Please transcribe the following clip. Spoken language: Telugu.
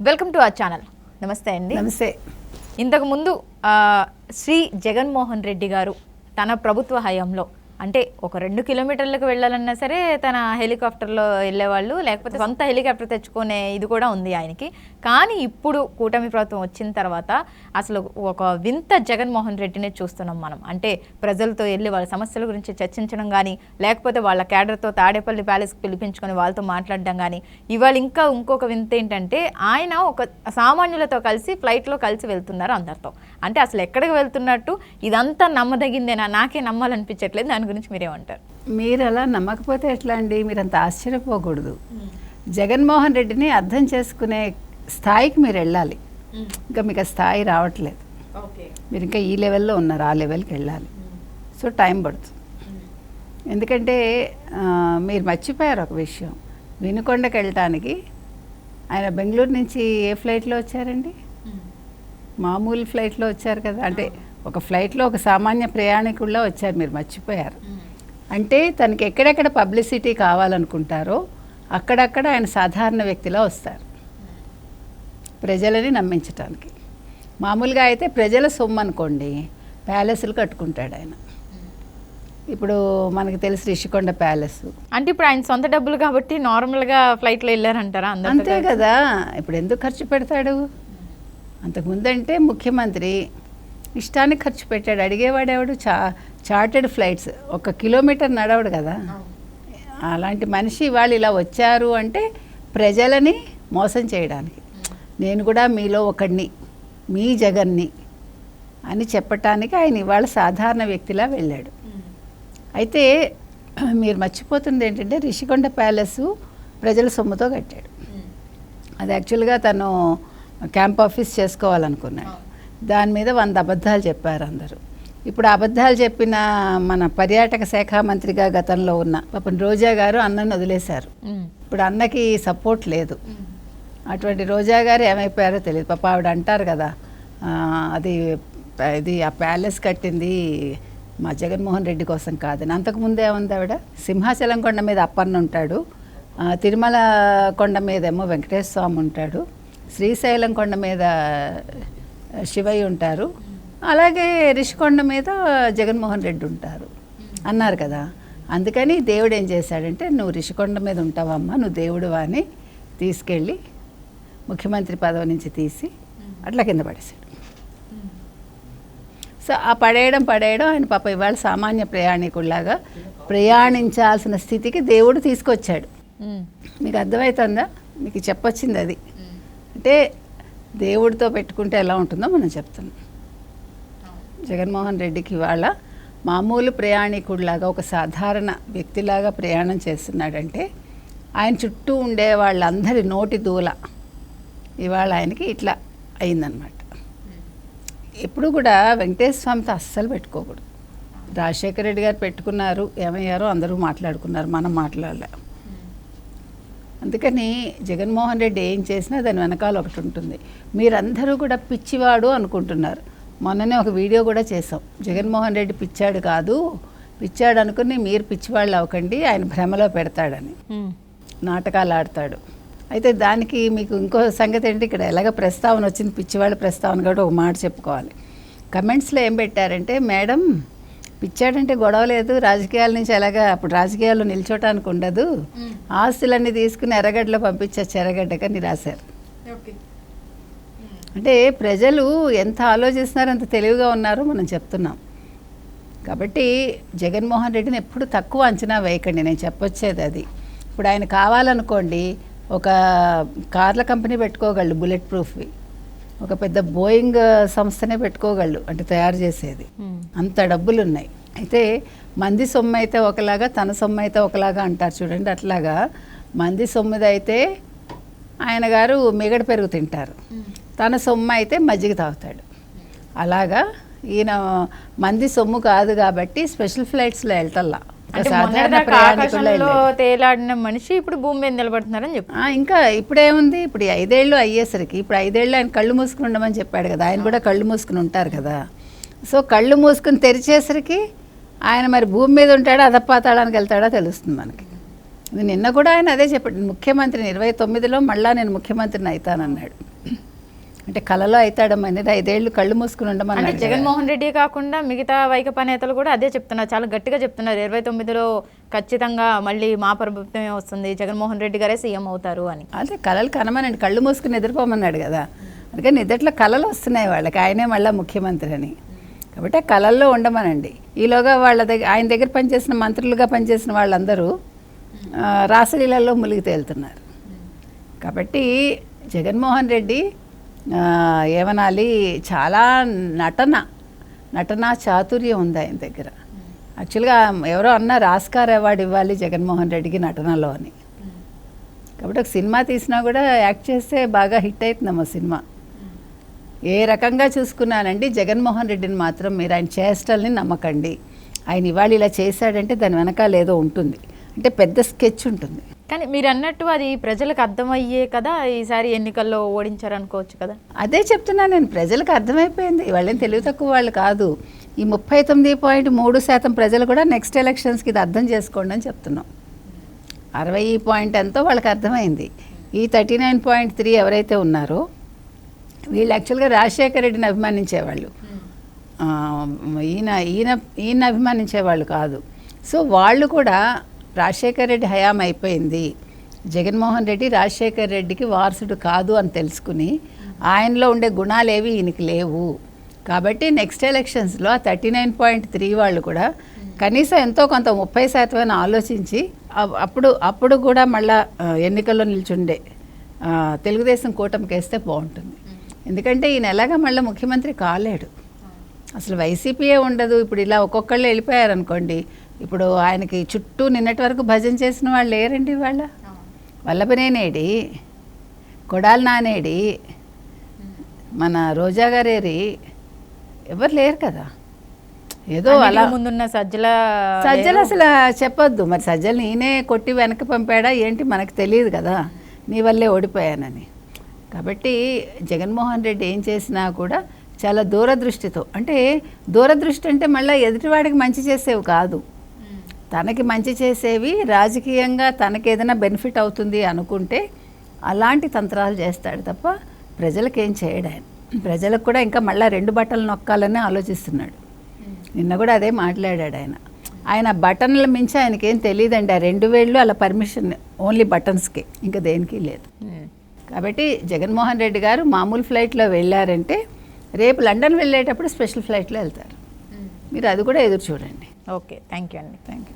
Welcome to our channel. నమస్తే అండి. నమస్తే. ఇంతకుముందు శ్రీ జగన్మోహన్ రెడ్డి గారు తన ప్రభుత్వ హయాంలో అంటే ఒక 2 కిలోమీటర్లకు వెళ్ళాలన్నా సరే తన హెలికాప్టర్లో వెళ్ళేవాళ్ళు, లేకపోతే సొంత హెలికాప్టర్ తెచ్చుకునే ఇది కూడా ఉంది ఆయనకి. కానీ ఇప్పుడు కూటమి ప్రభుత్వం వచ్చిన తర్వాత అసలు ఒక వింత జగన్మోహన్ రెడ్డిని చూస్తున్నాం మనం. అంటే ప్రజలతో వెళ్ళి వాళ్ళ సమస్యల గురించి చర్చించడం కానీ, లేకపోతే వాళ్ళ క్యాడర్తో తాడేపల్లి ప్యాలెస్కి పిలిపించుకొని వాళ్ళతో మాట్లాడడం కానీ. ఇవాళ ఇంకొక వింత ఏంటంటే ఆయన ఒక సామాన్యులతో కలిసి ఫ్లైట్లో కలిసి వెళ్తున్నారు అందరితో. అంటే అసలు ఎక్కడికి వెళ్తున్నట్టు ఇదంతా నమ్మదగిందేనా? నాకే నమ్మాలనిపించట్లేదు. దాని గురించి మీరేమంటారు? మీరు అలా నమ్మకపోతే ఎట్లా అండి? మీరు అంత ఆశ్చర్యపోకూడదు. జగన్మోహన్ రెడ్డిని అర్థం చేసుకునే స్థాయికి మీరు వెళ్ళాలి. ఇంకా మీకు ఆ స్థాయి రావట్లేదు. మీరు ఇంకా ఈ లెవెల్లో ఉన్నారు, ఆ లెవెల్కి వెళ్ళాలి. సో టైం పడుతుంది. ఎందుకంటే మీరు మర్చిపోయారు ఒక విషయం. వినుకొండకి వెళ్ళటానికి ఆయన బెంగళూరు నుంచి ఏ ఫ్లైట్లో వచ్చారండి? మామూలు ఫ్లైట్లో వచ్చారు కదా. అంటే ఒక ఫ్లైట్లో ఒక సామాన్య ప్రయాణికుల్లో వచ్చారు. మీరు మర్చిపోయారు. అంటే తనకి ఎక్కడెక్కడ పబ్లిసిటీ కావాలనుకుంటారో అక్కడక్కడ ఆయన సాధారణ వ్యక్తిలా వస్తారు ప్రజలని నమ్మించటానికి. మామూలుగా అయితే ప్రజల సొమ్ము అనుకోండి, ప్యాలెస్లు కట్టుకుంటాడు ఆయన. ఇప్పుడు మనకు తెలిసి రిషికొండ ప్యాలెస్ అంటే ఇప్పుడు ఆయన సొంత డబ్బులు కాబట్టి నార్మల్గా ఫ్లైట్లో వెళ్ళారంటారా? అంతే కదా. ఇప్పుడు ఎందుకు ఖర్చు పెడతాడు? అంతకుముందంటే ముఖ్యమంత్రి ఇష్టానికి ఖర్చు పెట్టాడు. అడిగేవాడేవాడు? చార్టెడ్ ఫ్లైట్స్ 1 కిలోమీటర్ నడవడు కదా. అలాంటి మనిషి వాళ్ళు ఇలా వచ్చారు అంటే ప్రజలని మోసం చేయడానికి. నేను కూడా మీలో ఒకడిని, మీ జగన్ని అని చెప్పటానికి ఆయన ఇవాళ సాధారణ వ్యక్తిలా వెళ్ళాడు. అయితే మీరు మర్చిపోతుంది ఏంటంటే రిషికొండ ప్యాలెస్ ప్రజల సొమ్ముతో కట్టాడు. అది యాక్చువల్గా తను క్యాంప్ ఆఫీస్ చేసుకోవాలనుకున్నాడు. దాని మీద 100 అబద్ధాలు చెప్పారు అందరూ. ఇప్పుడు అబద్ధాలు చెప్పిన మన పర్యాటక శాఖ మంత్రిగా గతంలో ఉన్న పాపం రోజా గారు అన్నను వదిలేశారు. ఇప్పుడు అన్నకి సపోర్ట్ లేదు. అటువంటి రోజా గారు ఏమైపోయారో తెలియదు. పాప ఆవిడ అంటారు కదా, ఇది ఆ ప్యాలెస్ కట్టింది మా జగన్మోహన్ రెడ్డి కోసం కాదని. అంతకుముందే ఏముంది ఆవిడ? సింహాచలం కొండ మీద అప్పన్న ఉంటాడు, తిరుమల కొండ మీద ఏమో వెంకటేశ్వర స్వామి ఉంటాడు, శ్రీశైలం కొండ మీద శివయ్య ఉంటారు, అలాగే రిషికొండ మీద జగన్మోహన్ రెడ్డి ఉంటారు అన్నారు కదా. అందుకని దేవుడు ఏం చేశాడంటే, నువ్వు రిషికొండ మీద ఉంటావమ్మా, నువ్వు దేవుడు అని తీసుకెళ్ళి ముఖ్యమంత్రి పదవి నుంచి తీసి అట్లా కింద పడేశాడు. సో ఆ పడేయడం ఆయన పాప ఇవాళ సామాన్య ప్రయాణికుల్లాగా ప్రయాణించాల్సిన స్థితికి దేవుడు తీసుకొచ్చాడు. మీకు అర్థమవుతుందా? మీకు చెప్పొచ్చింది అది. అంటే దేవుడితో పెట్టుకుంటే ఎలా ఉంటుందో మనం చెప్తున్నాం. జగన్మోహన్ రెడ్డికి ఇవాళ మామూలు ప్రయాణికుడిలాగా ఒక సాధారణ వ్యక్తిలాగా ప్రయాణం చేస్తున్నాడంటే ఆయన చుట్టూ ఉండే వాళ్ళందరి నోటి దూల ఇవాళ ఆయనకి ఇట్లా అయిందనమాట. ఎప్పుడు కూడా వెంకటేశ్వర స్వామితో అస్సలు పెట్టుకోకూడదు. రాజశేఖర రెడ్డి గారు పెట్టుకున్నారు, ఏమయ్యారో అందరూ మాట్లాడుకున్నారు, మనం మాట్లాడలే. అందుకని జగన్మోహన్ రెడ్డి ఏం చేసినా దాని వెనకాల ఒకటి ఉంటుంది. మీరందరూ కూడా పిచ్చివాడు అనుకుంటున్నారు. మొన్ననే ఒక వీడియో కూడా చేసాం. జగన్మోహన్ రెడ్డి పిచ్చాడు కాదు, పిచ్చాడు అనుకుని మీరు పిచ్చివాళ్ళు అవ్వకండి, ఆయన భ్రమలో పెడతాడని నాటకాలు ఆడతాడు. అయితే దానికి మీకు ఇంకో సంగతి ఏంటి, ఇక్కడ ఎలాగ ప్రస్తావన వచ్చింది, పిచ్చివాళ్ళ ప్రస్తావన కూడా ఒక మాట చెప్పుకోవాలి. కమెంట్స్లో ఏం పెట్టారంటే, మేడం పిచ్చాడంటే గొడవ లేదు, రాజకీయాల నుంచి ఎలాగా అప్పుడు రాజకీయాల్లో నిల్చోటానికి ఉండదు, ఆస్తులన్నీ తీసుకుని ఎర్రగడ్డలో పంపించచ్చు ఎర్రగడ్డకని రాశారు. అంటే ప్రజలు ఎంత ఆలోచిస్తున్నారో అంత తెలివిగా ఉన్నారో మనం చెప్తున్నాం. కాబట్టి జగన్మోహన్ రెడ్డిని ఎప్పుడు తక్కువ అంచనా వేయకండి. నేను చెప్పొచ్చేది అది. ఇప్పుడు ఆయన కావాలనుకోండి ఒక కార్ల కంపెనీ పెట్టుకోగలడు, బుల్లెట్ ప్రూఫ్వి. ఒక పెద్ద బోయింగ్ సంస్థనే పెట్టుకోగలడు, అంటే తయారు చేసేది. అంత డబ్బులు ఉన్నాయి. అయితే మంది సొమ్ము అయితే ఒకలాగా, తన సొమ్ము అయితే ఒకలాగా అంటారు చూడండి. అట్లాగా మంది సొమ్ముది అయితే ఆయన గారు మిగడ పెరుగు తింటారు, తన సొమ్ము అయితే మజ్జిగ తాగుతాడు. అలాగా ఈయన మంది సొమ్ము కాదు కాబట్టి స్పెషల్ ఫ్లైట్స్లో వెళ్ళటల్లా. తేలాడిన మనిషి ఇప్పుడు భూమి మీద నిలబడుతున్నారని చెప్పి ఇంకా ఇప్పుడేముంది, ఇప్పుడు 5 ఏళ్ళు అయ్యేసరికి, ఇప్పుడు 5 ఏళ్ళు ఆయన కళ్ళు మూసుకుని ఉండమని చెప్పాడు కదా. ఆయన కూడా కళ్ళు మూసుకుని ఉంటారు కదా. సో కళ్ళు మూసుకుని తెరిచేసరికి ఆయన మరి భూమి మీద ఉంటాడా అధపాతాళానికి వెళ్తాడా తెలుస్తుంది మనకి. నిన్న కూడా ఆయన అదే చెప్పాడు, ముఖ్యమంత్రిని 29లో మళ్ళా నేను ముఖ్యమంత్రిని అవుతానన్నాడు. అంటే కలలో అవుతాడమ్మా, 5 ఏళ్ళు కళ్ళు మూసుకుని అంటే ఉండమన్నాడు. జగన్మోహన్ రెడ్డి కాకుండా మిగతా వైకపా నేతలు కూడా అదే చెప్తున్నారు, చాలా గట్టిగా చెప్తున్నారు 29లో ఖచ్చితంగా మళ్ళీ మా ప్రభుత్వమే వస్తుంది, జగన్మోహన్ రెడ్డి గారే సీఎం అవుతారు అని. అదే కలలు కనమనండి, కళ్ళు మూసుకుని నిద్రపోమన్నాడు కదా. అందుకని నిద్రలో కళలు వస్తున్నాయి వాళ్ళకి, ఆయనే మళ్ళీ ముఖ్యమంత్రి అని. కాబట్టి ఆ కళల్లో ఉండమనండి. ఈలోగా ఆయన దగ్గర పనిచేసిన మంత్రులుగా పనిచేసిన వాళ్ళందరూ రాసలీలలో మునిగి తేలుతున్నారు. కాబట్టి జగన్మోహన్ రెడ్డి ఏమనాలి, చాలా నటన చాతుర్యం ఉంది ఆయన దగ్గర. యాక్చువల్గా ఎవరో అన్నారు ఆస్కార్ అవార్డు ఇవ్వాలి జగన్మోహన్ రెడ్డికి నటనలో అని. కాబట్టి ఒక సినిమా తీసినా కూడా యాక్ట్ చేస్తే బాగా హిట్ అవుతుందమ్మా సినిమా. ఏ రకంగా చూసుకున్నానండి, జగన్మోహన్ రెడ్డిని మాత్రం మీరు ఆయన చేష్టల్ని నమ్మకండి. ఆయన ఇవాళ ఇలా చేశాడంటే దాని వెనకాల ఏదో ఉంటుంది, అంటే పెద్ద స్కెచ్ ఉంటుంది. కానీ మీరు అన్నట్టు అది ప్రజలకు అర్థమయ్యే కదా ఈసారి ఎన్నికల్లో ఓడించారనుకోవచ్చు కదా. అదే చెప్తున్నాను నేను, ప్రజలకు అర్థమైపోయింది, వాళ్ళేం తెలివి తక్కువ వాళ్ళు కాదు. ఈ 39.3% ప్రజలు కూడా నెక్స్ట్ ఎలక్షన్స్కి ఇది అర్థం చేసుకోండి అని చెప్తున్నాం. 60 ఎంతో వాళ్ళకి అర్థమైంది. ఈ 39.3 ఎవరైతే ఉన్నారో వీళ్ళు యాక్చువల్గా రాజశేఖర రెడ్డిని అభిమానించేవాళ్ళు, ఈయన అభిమానించేవాళ్ళు కాదు. సో వాళ్ళు కూడా రాజశేఖర రెడ్డి హయాం అయిపోయింది, జగన్మోహన్ రెడ్డి రాజశేఖర రెడ్డికి వారసుడు కాదు అని తెలుసుకుని ఆయనలో ఉండే గుణాలేవి ఈయనకి లేవు. కాబట్టి నెక్స్ట్ ఎలక్షన్స్లో 39.3 వాళ్ళు కూడా కనీసం ఎంతో కొంత 30% ఆలోచించి అప్పుడు కూడా మళ్ళా ఎన్నికల్లో నిల్చుండే తెలుగుదేశం కూటమికి వేస్తే బాగుంటుంది. ఎందుకంటే ఈయన ఎలాగా మళ్ళీ ముఖ్యమంత్రి కాలేడు, అసలు వైసీపీయే ఉండదు. ఇప్పుడు ఇలా ఒక్కొక్కళ్ళు వెళ్ళిపోయారనుకోండి, ఇప్పుడు ఆయనకి చుట్టూ నిన్నటి వరకు భజన చేసిన వాళ్ళు లేరండి. వాళ్ళ వల్లభనేనేడి, కొడాలి నానేడి, మన రోజా గారేరి, ఎవరు లేరు కదా. ఏదో అలా ముందున్న సజ్జల అసలు చెప్పొద్దు మరి, సజ్జల్ని ఈయనే కొట్టి వెనక్కి పంపాడా ఏంటి మనకు తెలియదు కదా, నీ వల్లే ఓడిపోయానని. కాబట్టి జగన్మోహన్ రెడ్డి ఏం చేసినా కూడా చాలా దూరదృష్టితో, అంటే దూరదృష్టి అంటే మళ్ళీ ఎదుటివాడికి మంచి చేసేవి కాదు, తనకి మంచి చేసేవి, రాజకీయంగా తనకి ఏదైనా బెనిఫిట్ అవుతుంది అనుకుంటే అలాంటి తంత్రాలు చేస్తాడు తప్ప ప్రజలకు ఏం చేయడు ఆయన. ప్రజలకు కూడా ఇంకా మళ్ళీ 2 బట్టలు నొక్కాలని ఆలోచిస్తున్నాడు. నిన్న కూడా అదే మాట్లాడాడు ఆయన బటన్ల మించి ఆయనకేం తెలియదండి. ఆ 2 వేళ్ళు అలా పర్మిషన్ ఓన్లీ బటన్స్కే, ఇంకా దేనికి లేదు. కాబట్టి జగన్మోహన్ రెడ్డి గారు మామూలు ఫ్లైట్లో వెళ్ళారంటే రేపు లండన్ వెళ్ళేటప్పుడు స్పెషల్ ఫ్లైట్లో వెళ్తారు. మీరు అది కూడా ఎదురు చూడండి. ఓకే, థ్యాంక్ యూ అండి. Thank you.